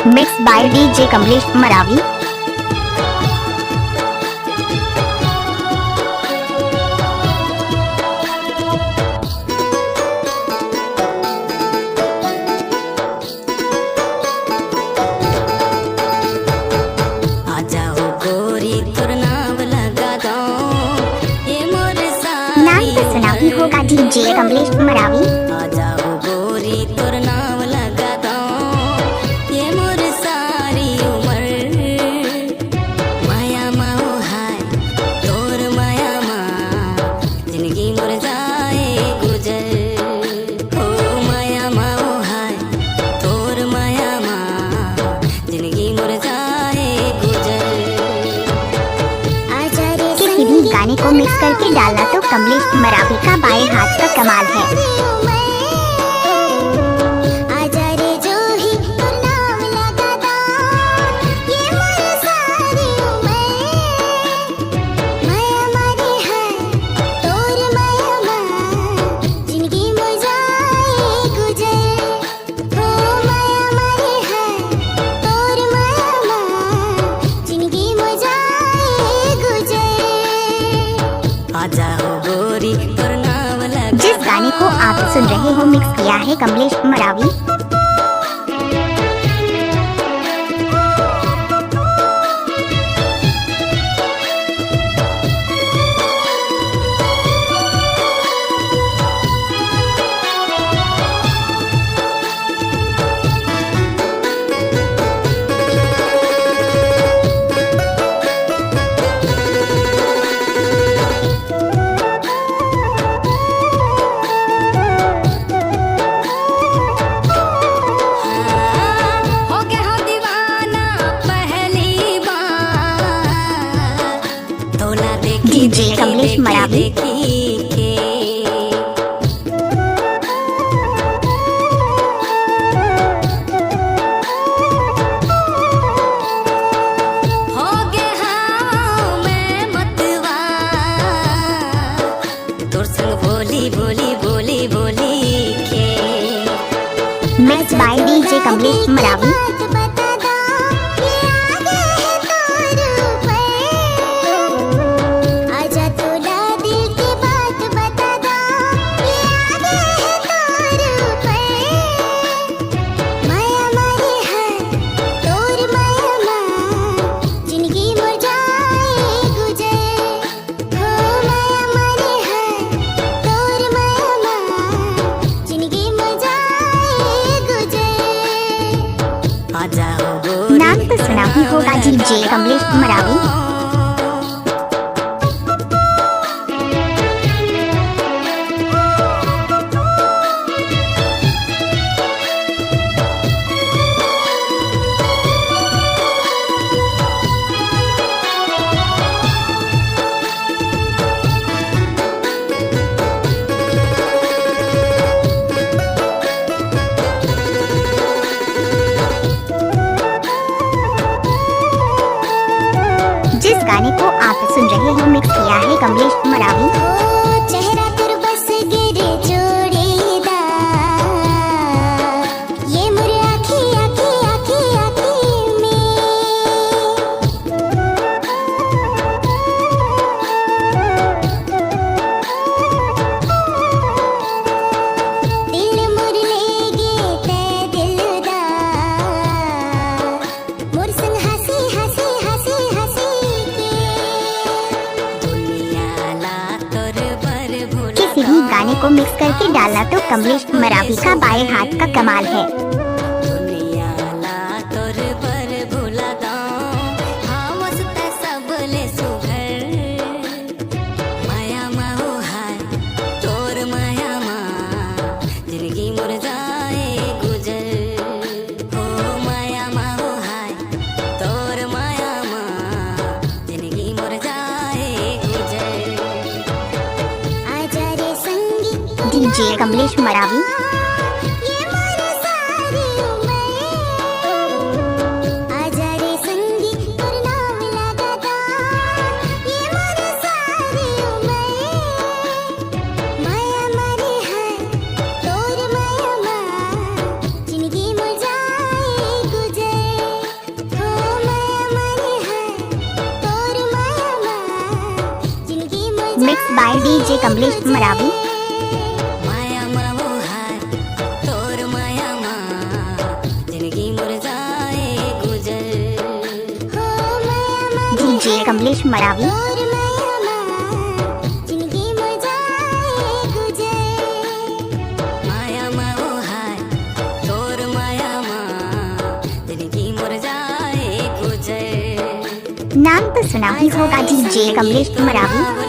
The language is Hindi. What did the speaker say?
Mix by DJ Kamlesh Maravi. नाम तो सुना ही होगा डीजे कमलेश मरावी। गाने को मिक्स करके डालना तो कमलेश मरावी का बाएं हाथ का कमाल है। जिस गाने को आप सुन रहे हो मिक्स किया है Kamlesh Maravi. DJ Kamlesh Maravi. Mix by DJ Kamlesh Maravi. नाम तो सुना ही होगा डीजे कमलेश मरावी। जिस गाने को आप सुन रहे हो मिक्स किया है कमलेश मरावी। चेहरा पर बस गिरे जोड़ीदा ये मुरे आँखी आँखी आँखी आँखी में दिल मुर ले गे ते दिलदा मुर संग हंसी हंसी हंसी हंसी किसी भी गाने को मिक्स करके डालना तो कमलेश मरावी का बाएं हाथ का कमाल है। DJ Kamlesh Maravi. Mix by DJ Kamlesh Maravi. माया मावो हाय तोर माया मा जिंदगी मुर जाए गुजर। डीजे कमलेश मरावी। माया मावो हाय तोर माया मा जिंदगी मुर जाए गुजर। नाम तो सुना ही होगा डीजे कमलेश मरावी।